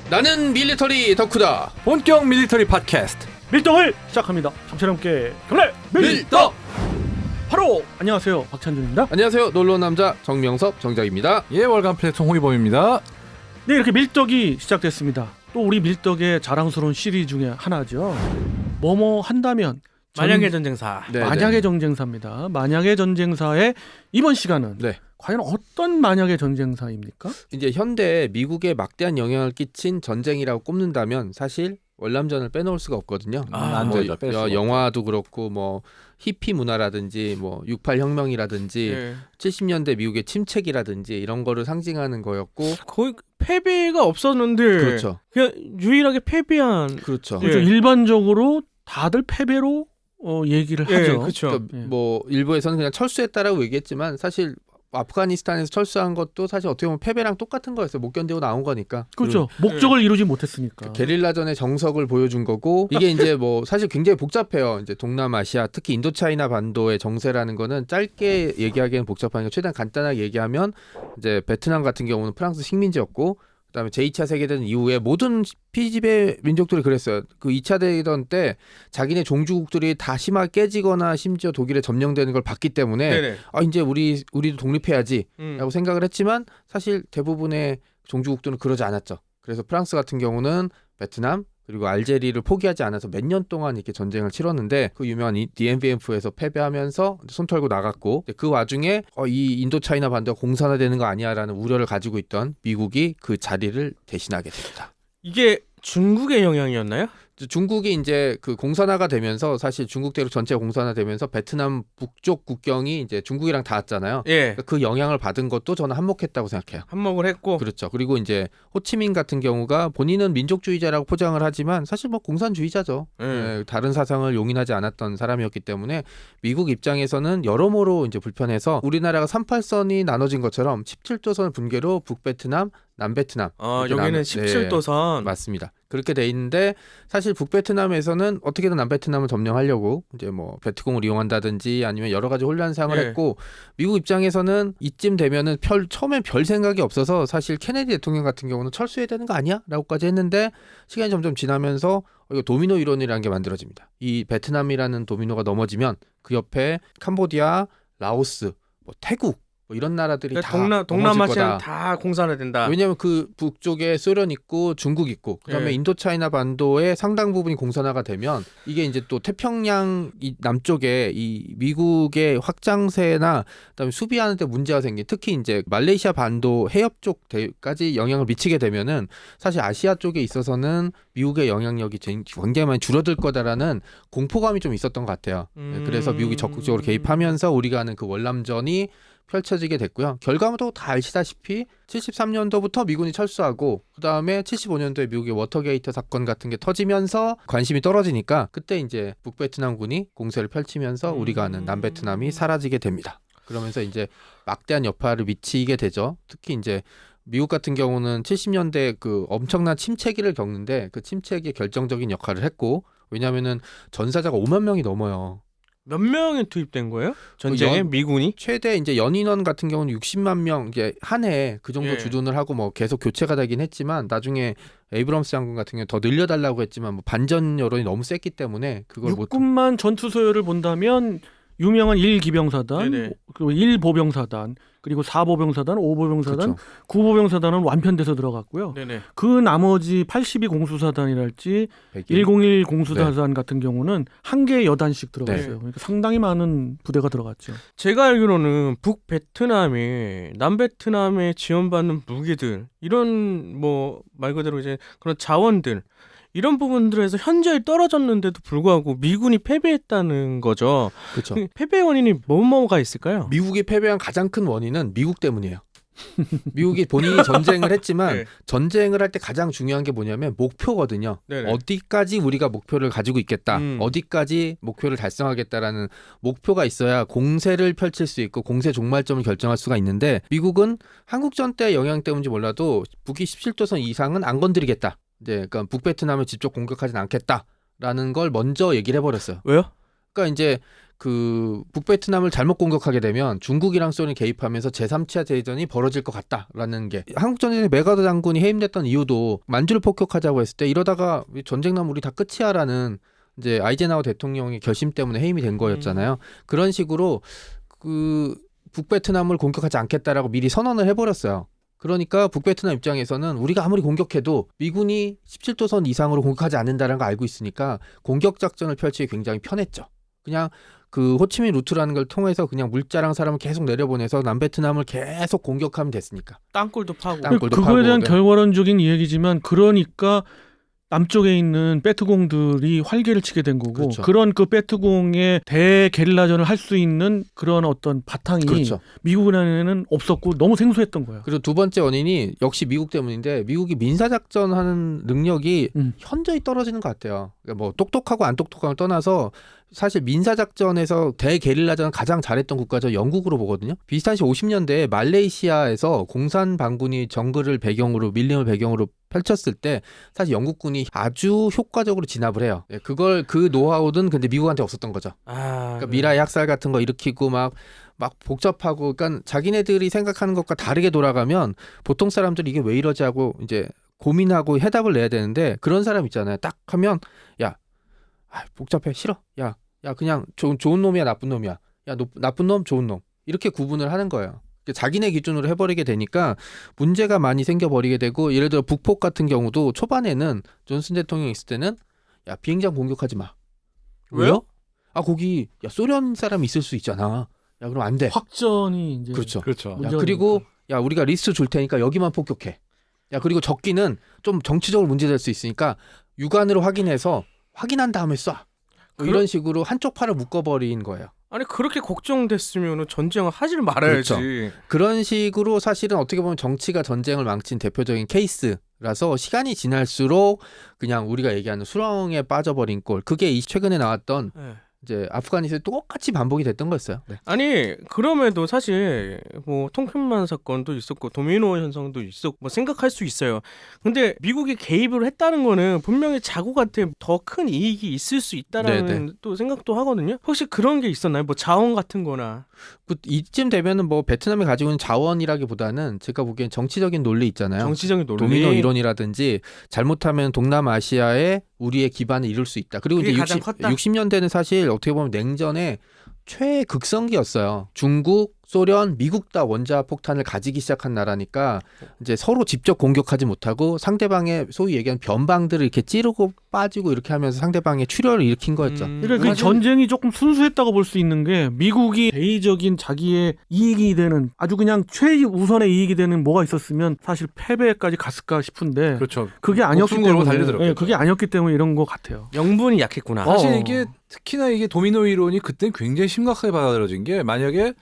나는 밀리터리 덕후다. 본격 밀리터리 팟캐스트 밀떡을 시작합니다. 잠시와 함께 경례 밀떡. 바로 안녕하세요, 박찬준입니다. 안녕하세요, 놀러온 남자 정명섭 정작입니다. 예, 월간 플랫폼 홍희범입니다. 네, 이렇게 밀떡이 시작됐습니다. 또 우리 밀떡의 자랑스러운 시리즈 중에 하나죠. 뭐뭐 한다면 만약의 전쟁사. 네, 만약의 전쟁사입니다. 만약의 전쟁사의 이번 시간은 네. 과연 어떤 만약의 전쟁사입니까? 이제 현대 미국에 막대한 영향을 끼친 전쟁이라고 꼽는다면 사실 월남전을 빼놓을 수가 없거든요. 안 뭐 되죠. 뺄 수가 영화도 그렇고 뭐 히피 문화라든지 뭐 68 혁명이라든지 네. 70년대 미국의 침체기라든지 이런 거를 상징하는 거였고. 거의 패배가 없었는데 그렇죠. 그냥 유일하게 패배한. 그렇죠. 그렇죠. 예. 일반적으로 다들 패배로 얘기를 예, 하죠. 그렇죠. 그러니까 예. 뭐 일부에서는 그냥 철수했다라고 얘기했지만 사실 아프가니스탄에서 철수한 것도 사실 어떻게 보면 패배랑 똑같은 거였어요. 못 견디고 나온 거니까. 그렇죠. 목적을 이루지 못했으니까. 게릴라전의 정석을 보여준 거고, 이게 이제 뭐 사실 굉장히 복잡해요. 이제 동남아시아, 특히 인도차이나 반도의 정세라는 거는 짧게 얘기하기에는 복잡하니까 최대한 간단하게 얘기하면 이제 베트남 같은 경우는 프랑스 식민지였고, 그다음에 제2차 세계대전 이후에 모든 피지배 민족들이 그랬어요. 그 2차 대전 때 자기네 종주국들이 다 심하게 깨지거나 심지어 독일에 점령되는 걸 봤기 때문에 네네. 아 이제 우리도 독립해야지라고 음. 생각을 했지만 사실 대부분의 종주국들은 그러지 않았죠. 그래서 프랑스 같은 경우는 베트남 그리고 알제리를 포기하지 않아서 몇 년 동안 이렇게 전쟁을 치렀는데 그 유명한 DMVF에서 패배하면서 손 털고 나갔고, 그 와중에 이 인도차이나 반도가 공산화되는 거 아니야라는 우려를 가지고 있던 미국이 그 자리를 대신하게 됩니다. 이게 중국의 영향이었나요? 중국이 이제 그 공산화가 되면서 사실 중국 대륙 전체가 공산화되면서 베트남 북쪽 국경이 이제 중국이랑 닿았잖아요. 예. 그러니까 그 영향을 받은 것도 저는 한몫했다고 생각해요. 한몫을 했고. 그렇죠. 그리고 이제 호치민 같은 경우가 본인은 민족주의자라고 포장을 하지만 사실 뭐 공산주의자죠. 예, 다른 사상을 용인하지 않았던 사람이었기 때문에 미국 입장에서는 여러모로 이제 불편해서 우리나라가 38선이 나눠진 것처럼 17도선 분계로 북베트남, 남베트남. 여기는 17도선. 맞습니다. 그렇게 돼 있는데 사실 북베트남에서는 어떻게든 남베트남을 점령하려고 이제 뭐 베트공을 이용한다든지 아니면 여러 가지 혼란 사항을 네. 했고, 미국 입장에서는 이쯤 되면은 처음엔 별 생각이 없어서 사실 케네디 대통령 같은 경우는 철수해야 되는 거 아니야?라고까지 했는데 시간이 점점 지나면서 이거 도미노 이론이라는 게 만들어집니다. 이 베트남이라는 도미노가 넘어지면 그 옆에 캄보디아, 라오스, 뭐 태국 뭐 이런 나라들이 다 동남아시아는 다 공산화된다. 왜냐하면 그 북쪽에 소련 있고 중국 있고 그다음에 예. 인도차이나 반도의 상당 부분이 공산화가 되면 이게 이제 또 태평양 이 남쪽에 이 미국의 확장세나 그다음에 수비하는 데 문제가 생긴, 특히 이제 말레이시아 반도 해협 쪽까지 영향을 미치게 되면은 사실 아시아 쪽에 있어서는 미국의 영향력이 굉장히 많이 줄어들 거다라는 공포감이 좀 있었던 것 같아요. 그래서 미국이 적극적으로 개입하면서 우리가 하는 그 월남전이 펼쳐지게 됐고요. 결과도 다 아시다시피 73년도부터 미군이 철수하고 그다음에 75년도에 미국의 워터게이트 사건 같은 게 터지면서 관심이 떨어지니까 그때 이제 북베트남군이 공세를 펼치면서 우리가 아는 남베트남이 사라지게 됩니다. 그러면서 이제 막대한 여파를 미치게 되죠. 특히 이제 미국 같은 경우는 70년대 그 엄청난 침체기를 겪는데 그 침체기에 결정적인 역할을 했고, 왜냐하면은 전사자가 5만 명이 넘어요. 몇 명이 투입된 거예요? 전쟁에 미군이? 최대 이제 연인원 같은 경우는 60만 명, 이게 한 해에 그 정도 예. 주둔을 하고 뭐 계속 교체가 되긴 했지만 나중에 에이브럼스 장군 같은 경우 더 늘려달라고 했지만 뭐 반전 여론이 너무 셌기 때문에 그걸 못. 육군만 전투 소요를 본다면 유명한 1기병사단, 네네. 그리고 1보병사단, 그리고 4보병사단, 5보병사단, 그렇죠. 9보병사단은 완편돼서 들어갔고요. 네네. 그 나머지 82 공수사단이랄지 101 공수사단 같은 경우는 한 개의 여단씩 들어갔어요. 네. 그러니까 상당히 많은 부대가 들어갔죠. 제가 알기로는 북베트남에 남베트남에 지원받는 무기들, 이런 뭐 말 그대로 이제 그런 자원들, 이런 부분들에서 현저히 떨어졌는데도 불구하고 미군이 패배했다는 거죠. 그렇죠. 패배 원인이 뭐가 있을까요? 미국이 패배한 가장 큰 원인은 미국 때문이에요. 미국이 본인이 전쟁을 했지만 네. 전쟁을 할 때 가장 중요한 게 뭐냐면 목표거든요. 네네. 어디까지 우리가 목표를 가지고 있겠다. 어디까지 목표를 달성하겠다라는 목표가 있어야 공세를 펼칠 수 있고 공세 종말점을 결정할 수가 있는데, 미국은 한국전 때 영향 때문인지 몰라도 북이 17도선 이상은 안 건드리겠다. 이제 그러니까 북베트남을 직접 공격하진 않겠다라는 걸 먼저 얘기를 해버렸어요. 왜요? 그러니까 이제 그 북베트남을 잘못 공격하게 되면 중국이랑 소련이 개입하면서 제3차 대전이 벌어질 것 같다라는 게 한국전쟁에 메가더 장군이 해임됐던 이유도 만주를 폭격하자고 했을 때 이러다가 전쟁 나면 우리 다 끝이야라는 이제 아이젠하워 대통령의 결심 때문에 해임이 된 거였잖아요. 그런 식으로 그 북베트남을 공격하지 않겠다라고 미리 선언을 해버렸어요. 그러니까 북베트남 입장에서는 우리가 아무리 공격해도 미군이 17도선 이상으로 공격하지 않는다는 걸 알고 있으니까 공격 작전을 펼치기 굉장히 편했죠. 그냥 그 호치민 루트라는 걸 통해서 그냥 물자랑 사람을 계속 내려보내서 남베트남을 계속 공격하면 됐으니까. 땅굴도 파고. 땅굴도 그거에 파고, 대한 네. 결과론적인 얘기지만 그러니까 남쪽에 있는 베트공들이 활개를 치게 된 거고 그렇죠. 그런 그 베트공의 대게릴라전을 할 수 있는 그런 어떤 바탕이 그렇죠. 미국에는 없었고 너무 생소했던 거예요. 그리고 두 번째 원인이 역시 미국 때문인데 미국이 민사작전 하는 능력이 현저히 떨어지는 것 같아요. 그러니까 뭐 똑똑하고 안 똑똑함을 떠나서 사실 민사작전에서 대게릴라전을 가장 잘했던 국가죠. 영국으로 보거든요. 비슷한 시 50년대에 말레이시아에서 공산 반군이 정글을 배경으로 밀림을 배경으로 펼쳤을 때 사실 영국군이 아주 효과적으로 진압을 해요. 그걸 그 노하우는 근데 미국한테 없었던 거죠. 그러니까 미라의 학살 같은 거 일으키고 막 복잡하고 그러니까 자기네들이 생각하는 것과 다르게 돌아가면 보통 사람들이 이게 왜 이러지 하고 이제 고민하고 해답을 내야 되는데 그런 사람 있잖아요. 딱 하면 야 복잡해 싫어. 야 그냥 좋은 놈이야 나쁜 놈이야. 야 나쁜 놈 좋은 놈 이렇게 구분을 하는 거예요. 자기네 기준으로 해버리게 되니까 문제가 많이 생겨버리게 되고 예를 들어 북폭 같은 경우도 초반에는 존슨 대통령이 있을 때는 야 비행장 공격하지 마. 왜요? 아 거기 야 소련 사람이 있을 수 있잖아. 야 그럼 안 돼. 확전이 이제 그렇죠. 그렇죠. 야, 문제가 그리고 야 우리가 리스트 줄 테니까 여기만 폭격해. 야 그리고 적기는 좀 정치적으로 문제될 수 있으니까 육안으로 확인해서 확인한 다음에 쏴. 뭐 이런 식으로 한쪽 팔을 묶어버린 거예요. 아니 그렇게 걱정됐으면 전쟁을 하지를 말아야지. 그렇죠. 그런 식으로 사실은 어떻게 보면 정치가 전쟁을 망친 대표적인 케이스라서 시간이 지날수록 그냥 우리가 얘기하는 수렁에 빠져버린 꼴. 그게 최근에 나왔던 네. 이제 아프가니스탄에 똑같이 반복이 됐던 거였어요. 네. 아니 그럼에도 사실 뭐 통편만 사건도 있었고 도미노 현상도 있었고 뭐 생각할 수 있어요. 근데 미국이 개입을 했다는 거는 분명히 자국한테 더 큰 이익이 있을 수 있다라는 네네. 또 생각도 하거든요. 혹시 그런 게 있었나요? 뭐 자원 같은 거나. 이쯤 되면은 뭐 베트남이 가지고 있는 자원이라기보다는 제가 보기엔 정치적인 논리 있잖아요. 정치적인 논리. 도미노 이론이라든지 잘못하면 동남아시아에 우리의 기반을 이룰 수 있다. 그리고 그게 이제 가장 컸다. 60년대는 사실 어떻게 보면 냉전의 최극성기였어요. 중국, 소련, 미국 다 원자 폭탄을 가지기 시작한 나라니까 이제 서로 직접 공격하지 못하고 상대방의 소위 얘기하는 변방들을 이렇게 찌르고 빠지고 이렇게 하면서 상대방의 출혈을 일으킨 거였죠. 그러니까 그 전쟁이 조금 순수했다고 볼 수 있는 게 미국이 대의적인 자기의 이익이 되는 아주 그냥 최우선의 이익이 되는 뭐가 있었으면 사실 패배까지 갔을까 싶은데 그렇죠. 그게 아니었기 목숨 걸고 때문에 달려들었겠죠. 그게 아니었기 때문에 이런 것 같아요. 명분이 약했구나. 사실 이게 특히나 이게 도미노 이론이 그때 굉장히 심각하게 받아들여진 게 만약에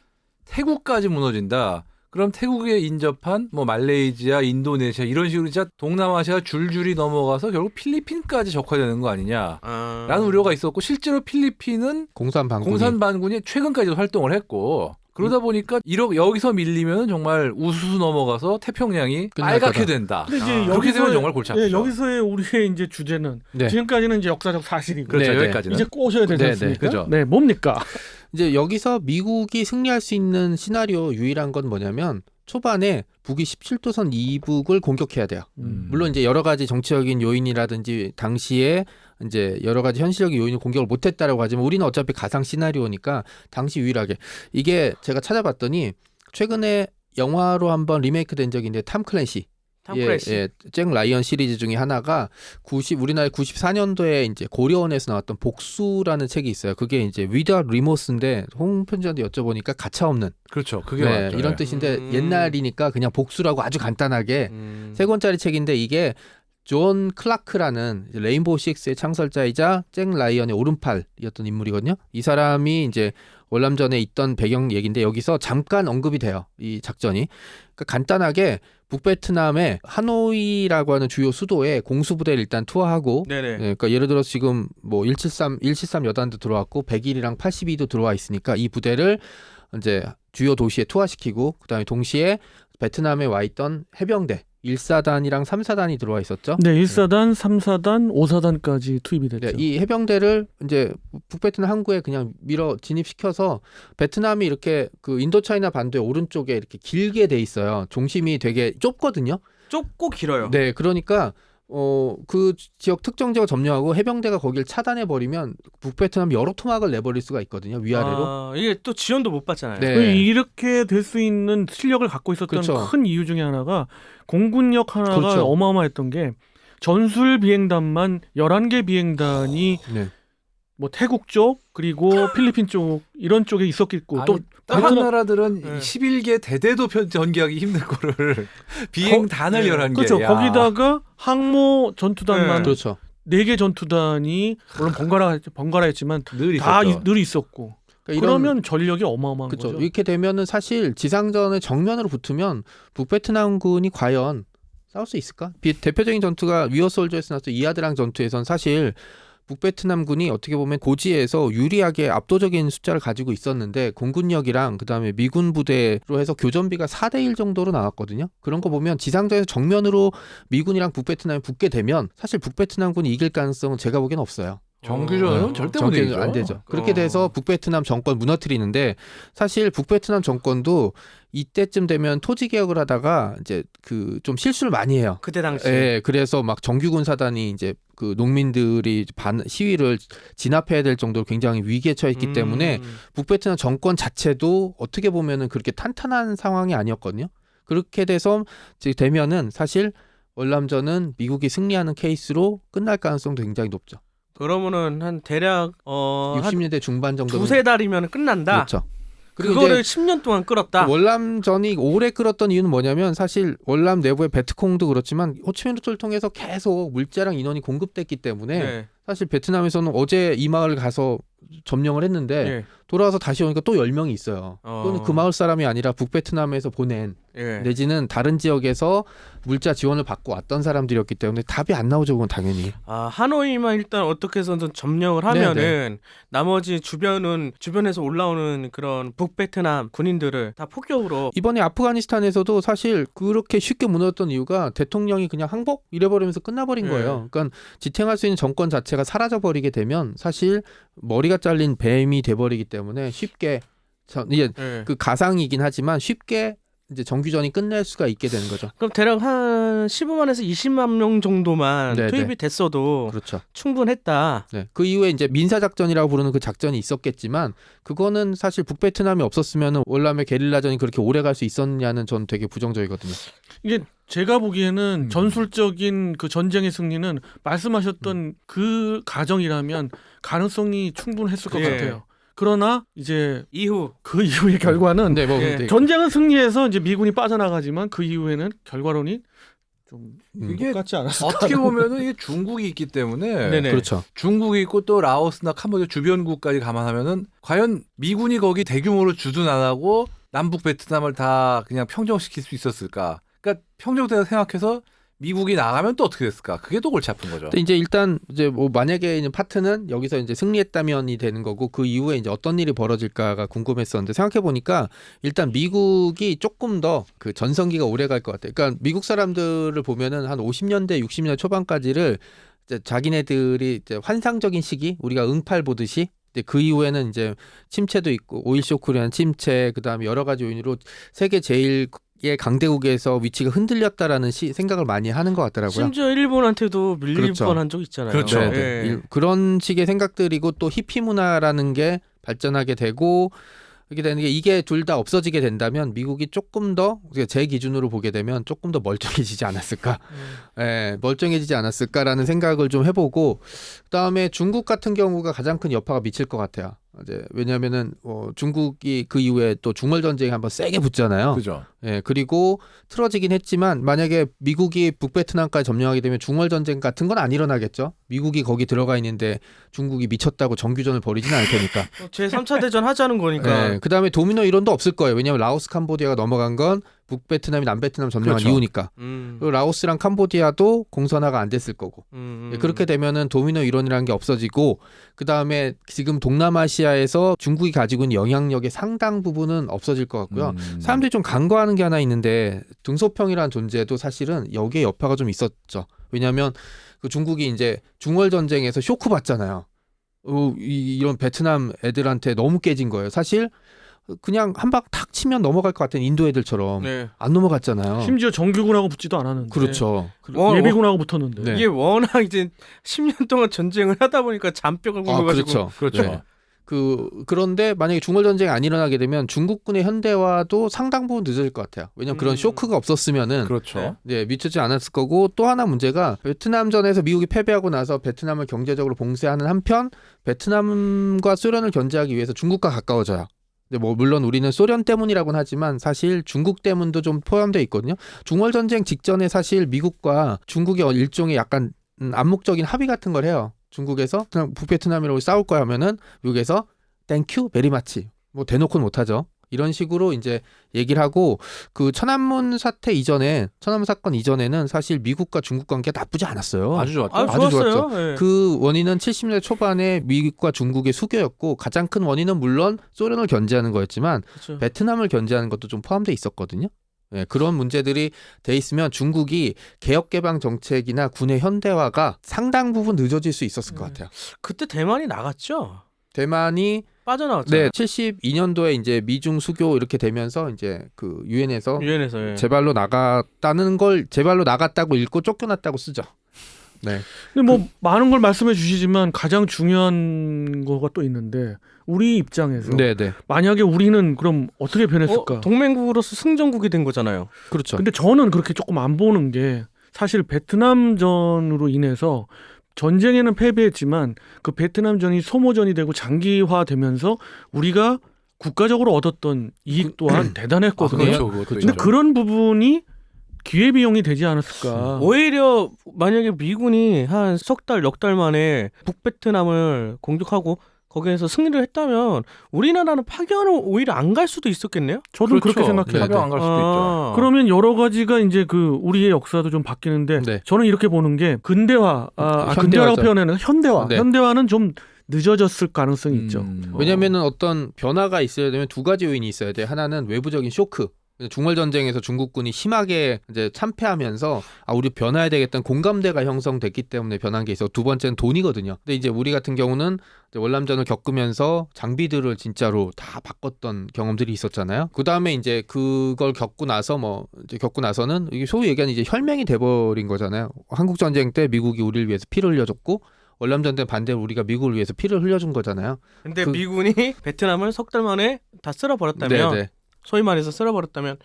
태국까지 무너진다. 그럼 태국에 인접한 뭐 말레이시아, 인도네시아 이런 식으로 진짜 동남아시아 줄줄이 넘어가서 결국 필리핀까지 적화되는 거 아니냐라는 우려가 있었고 실제로 필리핀은 공산 반군이 최근까지도 활동을 했고 그러다 보니까 여기서 밀리면 정말 우수수 넘어가서 태평양이 끝날 빨갛게 거다. 된다. 근데 이제 그렇게 되면 정말 골치 아프죠. 예, 여기서의 우리의 이제 주제는 네. 지금까지는 이제 역사적 사실이고 그렇죠. 네, 네. 여기까지는. 이제 꼬셔야 되지 네, 않습니까? 네, 그죠. 네, 뭡니까? 이제 여기서 미국이 승리할 수 있는 시나리오 유일한 건 뭐냐면 초반에 북이 17도선 이북을 공격해야 돼요. 물론 이제 여러 가지 정치적인 요인이라든지 당시에 이제 여러 가지 현실적인 요인을 공격을 못했다라고 하지만 우리는 어차피 가상 시나리오니까 당시 유일하게 이게 제가 찾아봤더니 최근에 영화로 한번 리메이크된 적이 있는데 탐 클랜시. 잭 라이언 시리즈 중에 하나가 우리나라 94년도에 이제 고려원에서 나왔던 복수라는 책이 있어요. 그게 이제 Without Remorse인데 홍 편집장한테 여쭤보니까 가차 없는. 그렇죠. 그게 네, 맞죠. 이런 뜻인데 옛날이니까 그냥 복수라고 아주 간단하게 3권짜리 책인데 이게 존 클라크라는 레인보우 식스의 창설자이자 잭 라이언의 오른팔이었던 인물이거든요. 이 사람이 이제 월남전에 있던 배경 얘기인데 여기서 잠깐 언급이 돼요. 이 작전이. 그러니까 간단하게 북베트남의 하노이라고 하는 주요 수도에 공수부대를 일단 투하하고 네네. 그러니까 예를 들어서 지금 뭐 173 여단도 들어왔고 101이랑 82도 들어와 있으니까 이 부대를 이제 주요 도시에 투하시키고 그다음에 동시에 베트남에 와 있던 해병대 1사단이랑 3사단이 들어와 있었죠. 네, 1사단, 3사단, 5사단까지 투입이 됐죠. 네, 이 해병대를 이제 북베트남 항구에 그냥 밀어 진입시켜서 베트남이 이렇게 그 인도차이나 반도의 오른쪽에 이렇게 길게 돼 있어요. 중심이 되게 좁거든요. 좁고 길어요. 네, 그러니까 그 지역 특정 지역을 점령하고 해병대가 거기를 차단해 버리면 북베트남 여러 토막을 내버릴 수가 있거든요. 위아래로. 아, 이게 또 지원도 못 받잖아요. 네. 이렇게 될 수 있는 실력을 갖고 있었던 그렇죠. 큰 이유 중에 하나가 공군력 하나가 그렇죠. 어마어마했던 게 전술 비행단만 11개 비행단이 네. 뭐 태국 쪽 그리고 필리핀 쪽 이런 쪽에 있었겠고 또 다른 베트남- 나라들은 네. 11개 대대도 전개하기 힘든 거를 비행단을 네. 11개. 그렇죠. 거기다가 항모 전투단만 그렇죠. 4개 전투단이 물론 번갈아했지만 늘 다 있었죠. 늘 있었고 그러니까 이런- 그러면 전력이 어마어마한 그렇죠. 거죠. 이렇게 되면은 사실 지상전에 정면으로 붙으면 북베트남군이 과연 싸울 수 있을까? 대표적인 전투가 위어솔저에서 나왔던 이아드랑 전투에선 사실 북베트남군이 어떻게 보면 고지에서 유리하게 압도적인 숫자를 가지고 있었는데 공군력이랑 그다음에 미군 부대로 해서 교전비가 4대1 정도로 나왔거든요. 그런 거 보면 지상전에서 정면으로 미군이랑 북베트남이 붙게 되면 사실 북베트남군이 이길 가능성은 제가 보기엔 없어요. 정규전은 절대 못 이기죠. 안 되죠. 그렇게 돼서 북베트남 정권 무너뜨리는데 사실 북베트남 정권도 이때쯤 되면 토지 개혁을 하다가 이제 그 좀 실수를 많이 해요. 그때 당시에. 예, 그래서 막 정규군 사단이 이제 그 농민들이 시위를 진압해야 될 정도로 굉장히 위기에 처했기 때문에 북베트남 정권 자체도 어떻게 보면은 그렇게 탄탄한 상황이 아니었거든요. 그렇게 돼서 되면은 사실 월남전은 미국이 승리하는 케이스로 끝날 가능성도 굉장히 높죠. 그러면은 한 대략 한 60년대 중반 정도. 두세 달이면 끝난다. 그렇죠. 그리고 그거를 이제 10년 동안 끌었다. 월남전이 오래 끌었던 이유는 뭐냐면 사실 월남 내부의 베트콩도 그렇지만 호치민루트를 통해서 계속 물자랑 인원이 공급됐기 때문에 네. 사실 베트남에서는 어제 이 마을 가서 점령을 했는데 예. 돌아와서 다시 오니까 또 10명이 있어요. 그건 그 마을 사람이 아니라 북베트남에서 보낸 예. 내지는 다른 지역에서 물자 지원을 받고 왔던 사람들이었기 때문에 답이 안 나오죠. 그건 당연히. 아, 하노이만 일단 어떻게 해서든 점령을 하면은 나머지 주변에서 올라오는 그런 북베트남 군인들을 다 폭격으로 이번에 아프가니스탄에서도 사실 그렇게 쉽게 무너졌던 이유가 대통령이 그냥 항복 이래버리면서 끝나버린 네. 거예요. 그러니까 지탱할 수 있는 정권 자체가 사라져버리게 되면 사실 머리가 잘린 뱀이 돼버리기 때문에 쉽게 이제 예. 그 가상이긴 하지만 쉽게 이제 정규전이 끝낼 수가 있게 되는 거죠. 그럼 대략 한 15만에서 20만 명 정도만 네, 투입이 네. 됐어도 그렇죠. 충분했다. 네. 그 이후에 이제 민사작전이라고 부르는 그 작전이 있었겠지만 그거는 사실 북베트남이 없었으면 월남의 게릴라전이 그렇게 오래 갈 수 있었냐는 전 되게 부정적이거든요. 이게 제가 보기에는 전술적인 그 전쟁의 승리는 말씀하셨던 그 가정이라면 가능성이 충분했을 것 예. 같아요. 그러나 이제 이후 그 이후의 결과는 근데 뭐 예. 근데 전쟁은 승리해서 이제 미군이 빠져나가지만 그 이후에는 결과론이 좀 이게 똑같지 않았을까. 어떻게 보면은 이게 중국이 있기 때문에 네네. 그렇죠. 중국이 있고 또 라오스나 캄보디아 주변국까지 감안하면은 과연 미군이 거기 대규모로 주둔 안 하고 남북 베트남을 다 그냥 평정시킬 수 있었을까? 그러니까 평정되다 생각해서 미국이 나가면 또 어떻게 됐을까? 그게 또 골치 아픈 거죠. 근데 이제 일단 이제 뭐 만약에 있는 파트는 여기서 이제 승리했다면이 되는 거고 그 이후에 이제 어떤 일이 벌어질까가 궁금했었는데 생각해 보니까 일단 미국이 조금 더 그 전성기가 오래 갈 것 같아요. 그러니까 미국 사람들을 보면은 한 50년대, 60년대 초반까지를 이제 자기네들이 이제 환상적인 시기, 우리가 응팔 보듯이 이제 그 이후에는 이제 침체도 있고 오일 쇼크로 인한 침체, 그다음에 여러 가지 요인으로 세계 제일 강대국에서 위치가 흔들렸다라는 생각을 많이 하는 것 같더라고요. 심지어 일본한테도 밀릴 그렇죠. 뻔한 적 있잖아요. 그렇죠. 네, 네. 예. 그런 식의 생각들이고 또 히피 문화라는 게 발전하게 되고 이렇게 되는 게 이게 둘 다 없어지게 된다면 미국이 조금 더 제 기준으로 보게 되면 조금 더 멀쩡해지지 않았을까, 예, 멀쩡해지지 않았을까라는 생각을 좀 해보고 그다음에 중국 같은 경우가 가장 큰 여파가 미칠 것 같아요. 이제 왜냐하면은 중국이 그 이후에 또 중월 전쟁에 한번 세게 붙잖아요. 그죠. 예, 그리고 틀어지긴 했지만 만약에 미국이 북베트남까지 점령하게 되면 중월 전쟁 같은 건 안 일어나겠죠. 미국이 거기 들어가 있는데 중국이 미쳤다고 정규전을 벌이지는 않을 테니까. 제 3차 대전 하자는 거니까. 예, 그다음에 도미노 이론도 없을 거예요. 왜냐하면 라오스 캄보디아가 넘어간 건 북베트남이 남베트남 점령한 그렇죠. 이유니까. 그리고 라오스랑 캄보디아도 공산화가 안 됐을 거고. 그렇게 되면은 도미노 이론이라는 게 없어지고 그 다음에 지금 동남아시아에서 중국이 가지고 있는 영향력의 상당 부분은 없어질 것 같고요. 사람들이 좀 간과하는 게 하나 있는데 등소평이라는 존재도 사실은 여기에 여파가 좀 있었죠. 왜냐하면 그 중국이 이제 중월 전쟁에서 쇼크 받잖아요. 이런 베트남 애들한테 너무 깨진 거예요. 사실 그냥 한 방 탁 치면 넘어갈 것 같은 인도 애들처럼 네. 안 넘어갔잖아요. 심지어 정규군하고 붙지도 않았는데. 그렇죠. 예비군하고 붙었는데. 네. 이게 워낙 이제 10년 동안 전쟁을 하다 보니까 잔뼈가 굵어가지고. 그렇죠. 그렇죠. 네. 그런데 만약에 중월 전쟁이 안 일어나게 되면 중국군의 현대화도 상당 부분 늦어질 것 같아요. 왜냐하면 그런 쇼크가 없었으면은 그렇죠. 네, 미치지 않았을 거고 또 하나 문제가 베트남전에서 미국이 패배하고 나서 베트남을 경제적으로 봉쇄하는 한편 베트남과 소련을 견제하기 위해서 중국과 가까워져요. 근데 뭐 물론 우리는 소련 때문이라고는 하지만 사실 중국 때문도 좀 포함되어 있거든요. 중월 전쟁 직전에 사실 미국과 중국이 일종의 약간 암묵적인 합의 같은 걸 해요. 중국에서 그냥 북베트남이라고 싸울 거야 하면은 미국에서 땡큐 베리마치 뭐 대놓고는 못하죠. 이런 식으로 이제 얘기를 하고 그 천안문 사태 이전에 천안문 사건 이전에는 사실 미국과 중국 관계가 나쁘지 않았어요. 아주 좋았죠. 아주 좋았어요. 좋았죠. 네. 그 원인은 70년대 초반에 미국과 중국의 수교였고 가장 큰 원인은 물론 소련을 견제하는 거였지만 그렇죠. 베트남을 견제하는 것도 좀 포함돼 있었거든요. 네, 그런 문제들이 돼 있으면 중국이 개혁개방 정책이나 군의 현대화가 상당 부분 늦어질 수 있었을 것 같아요. 그때 대만이 나갔죠. 대만이 빠져나왔잖아요. 네, 72년도에 이제 미중 수교 이렇게 되면서 이제 그 유엔에서 유엔에서. 예. 제발로 나갔다는 걸 제발로 나갔다고 읽고 쫓겨났다고 쓰죠. 네. 근데 뭐 많은 걸 말씀해 주시지만 가장 중요한 거가 또 있는데 우리 입장에서 네, 네. 만약에 우리는 그럼 어떻게 변했을까? 동맹국으로서 승전국이 된 거잖아요. 그렇죠. 근데 저는 그렇게 조금 안 보는 게 사실 베트남전으로 인해서 전쟁에는 패배했지만 그 베트남전이 소모전이 되고 장기화되면서 우리가 국가적으로 얻었던 이익 또한 대단했거든요. 그렇죠. 그것도 근데 있죠. 그런 부분이 기회비용이 되지 않았을까? 오히려 만약에 미군이 한 석 달, 넉 달 만에 북베트남을 공격하고 거기에서 승리를 했다면 우리나라는 파견을 오히려 안 갈 수도 있었겠네요. 저도 그렇죠. 그렇게 생각해요. 네, 파병 안갈 수도 있죠. 그러면 여러 가지가 이제 그 우리의 역사도 좀 바뀌는데 네. 저는 이렇게 보는 게 근대화, 현대화죠. 근대화라고 표현하는 현대화, 네. 현대화는 좀 늦어졌을 가능성이 있죠. 왜냐면은 어떤 변화가 있어야 되면 두 가지 요인이 있어야 돼. 하나는 외부적인 쇼크. 중월 전쟁에서 중국군이 심하게 이제 참패하면서 우리 변화해야 되겠다는 공감대가 형성됐기 때문에 변한 게 있어. 두 번째는 돈이거든요. 근데 이제 우리 같은 경우는 이제 월남전을 겪으면서 장비들을 진짜로 다 바꿨던 경험들이 있었잖아요. 그 다음에 이제 그걸 겪고 나서는 이게 소위 얘기하는 이제 혈맹이 돼버린 거잖아요. 한국 전쟁 때 미국이 우리를 위해서 피를 흘려줬고. 월남전 때 반대로 우리가 미국을 위해서 피를 흘려준 거잖아요. 근데 미군이 베트남을 석 달 만에 다 쓸어버렸다면 네네. 소위 말해서 쓸어버렸다면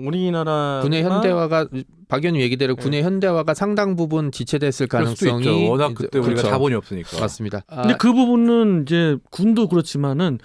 우리나라 군의 현대화가 박 의원님 얘기대로 네. 군의 현대화가 상당 부분 지체됐을 그럴 수도 가능성이 있죠. 워낙 이제- 그때 우리가 그렇죠. 자본이 없으니까. 맞습니다. 근데 그 부분은 이제 군도 그렇지만은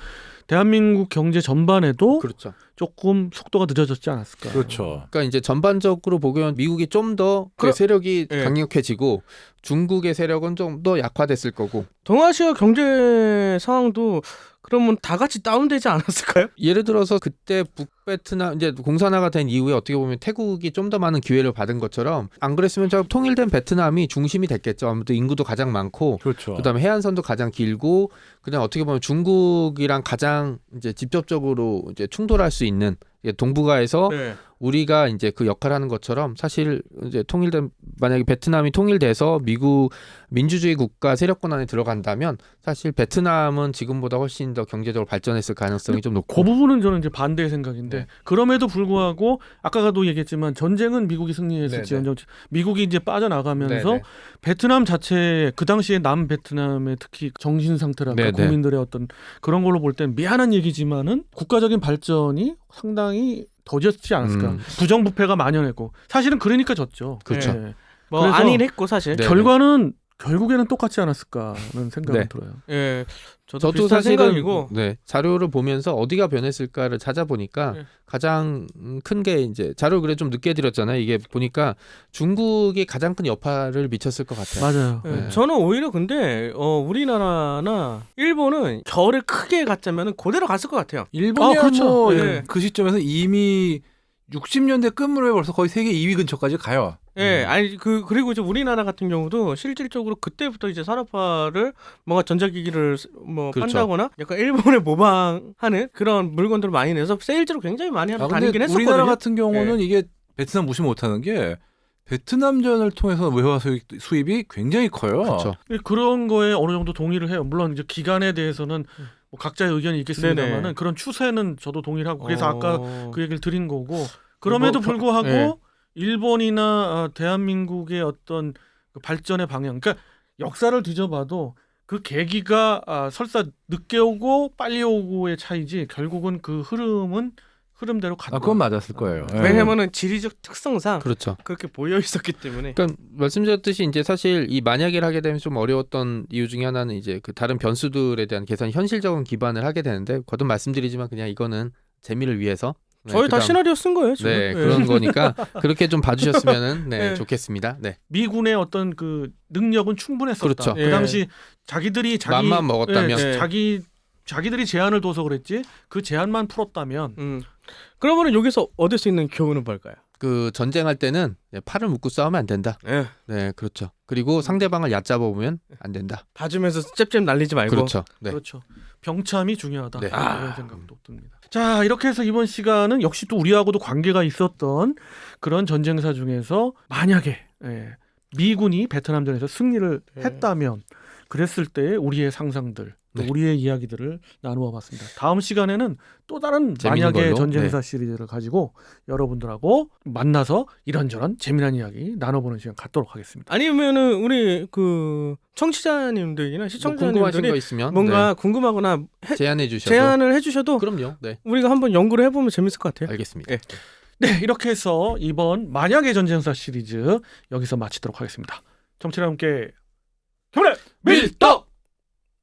대한민국 경제 전반에도 그렇죠. 조금 속도가 늦어졌지 않았을까? 그렇죠. 그러니까 이제 전반적으로 보면 미국이 좀 더 그럼- 세력이 예. 강력해지고 중국의 세력은 좀 더 약화됐을 거고. 동아시아 경제 상황도 그러면 다 같이 다운되지 않았을까요? 예를 들어서 그때 북베트남 이제 공산화가 된 이후에 어떻게 보면 태국이 좀 더 많은 기회를 받은 것처럼 안 그랬으면 저 통일된 베트남이 중심이 됐겠죠. 아무튼 인구도 가장 많고 그렇죠. 그다음에 해안선도 가장 길고 그냥 어떻게 보면 중국이랑 가장 이제 직접적으로 이제 충돌할 수 있는 동북아에서 네. 우리가 이제 그 역할을 하는 것처럼 사실 이제 통일된 만약에 베트남이 통일돼서 미국 민주주의 국가 세력권 안에 들어간다면 사실 베트남은 지금보다 훨씬 더 경제적으로 발전했을 가능성이 좀 그 높고. 부분은 저는 이제 반대의 생각인데 네. 그럼에도 불구하고 아까도 얘기했지만 전쟁은 미국이 승리했을지언정 미국이 이제 빠져나가면서 네네. 베트남 자체 그 당시에 남 베트남의 특히 정신 상태랄까 네네. 국민들의 어떤 그런 걸로 볼 땐 미안한 얘기지만은 국가적인 발전이 상당히 더뎠지 않았을까. 부정부패가 만연했고 사실은 그러니까 졌죠. 그렇죠. 예. 뭐 그래서- 아니긴 했고 사실. 네. 결과는 결국에는 똑같지 않았을까라는 생각이 네. 들어요. 예. 저도 저도 비슷한 사실은 생각이고. 네, 자료를 보면서 어디가 변했을까를 찾아보니까 네. 가장 큰 게 이제 자료 그래 좀 늦게 드렸잖아요. 이게 보니까 중국이 가장 큰 여파를 미쳤을 것 같아요. 맞아요. 예, 네. 저는 오히려 근데 우리나라나 일본은 결을 크게 갔자면 그대로 갔을 것 같아요. 일본이야 그렇죠. 뭐 예. 그 시점에서 이미 60년대 끝무렵에 벌써 거의 세계 2위 근처까지 가요. 예, 아니 그리고 이제 우리나라 같은 경우도 실질적으로 그때부터 이제 산업화를 뭔가 전자기기를 뭐 그렇죠. 판다거나 약간 일본에 모방하는 그런 물건들을 많이 내서 세일즈로 굉장히 많이 하러 근데 다니긴 했었거든요. 우리나라 같은 경우는 이게 베트남 무시 못하는 게 베트남전을 통해서 외화 수입이 굉장히 커요. 그렇죠. 그런 거에 어느 정도 동의를 해요. 물론 이제 기간에 대해서는 뭐 각자의 의견이 있겠습니다만은 네네. 그런 추세는 저도 동의를 하고 그래서 아까 그 얘기를 드린 거고 그럼에도 그럼에도 불구하고 네. 일본이나 대한민국의 어떤 그 발전의 방향, 그러니까 역사를 뒤져봐도 그 계기가 설사 늦게 오고 빨리 오고의 차이지 결국은 그 흐름대로 간다. 그건 맞았을 거예요. 예. 왜냐면은 지리적 특성상 그렇죠. 그렇게 보여 있었기 때문에. 그러니까 말씀드렸듯이 이제 사실 이 만약을 하게 되면 좀 어려웠던 이유 중에 하나는 이제 그 다른 변수들에 대한 계산이 현실적인 기반을 하게 되는데 거듭 말씀드리지만 그냥 이거는 재미를 위해서 저희 다 그다음- 시나리오 쓴 거예요 지금. 네, 예. 그런 거니까 그렇게 좀 봐주셨으면은 네. 좋겠습니다. 네. 미군의 어떤 그 능력은 충분했었다. 그렇죠. 그 예. 당시 자기들이 맘만 먹었다면. 예, 자기들이 제안을 둬서 그랬지 그 제안만 풀었다면 그러면은 여기서 얻을 수 있는 교훈은 뭘까요? 그 전쟁할 때는 팔을 묶고 싸우면 안 된다. 예. 네, 그렇죠. 그리고 상대방을 얕잡아 보면 안 된다. 봐주면서 잽잽 날리지 말고. 그렇죠. 네. 그렇죠. 병참이 중요하다. 네. 이런 생각도 듭니다. 자, 이렇게 해서 이번 시간은 역시 또 우리하고도 관계가 있었던 그런 전쟁사 중에서 만약에 미군이 베트남전에서 승리를 네. 했다면 그랬을 때 우리의 상상들, 또 네. 우리의 이야기들을 나누어 봤습니다. 다음 시간에는 또 다른 재밌는 만약의 걸로. 전쟁사 시리즈를 가지고 여러분들하고 만나서 이런저런 재미난 이야기 나눠보는 시간 갖도록 하겠습니다. 아니면은 우리 그 청취자님들이나 뭐 궁금하신 시청자님들이 거 있으면 뭔가 궁금하거나 제안해 주셔도 제안을 해주셔도 그럼요. 네. 우리가 한번 연구를 해보면 재밌을 것 같아요. 알겠습니다. 예. 네, 이렇게 해서 이번 만약의 전쟁사 시리즈 여기서 마치도록 하겠습니다. 청취자 여러분께 힘을 밀떡!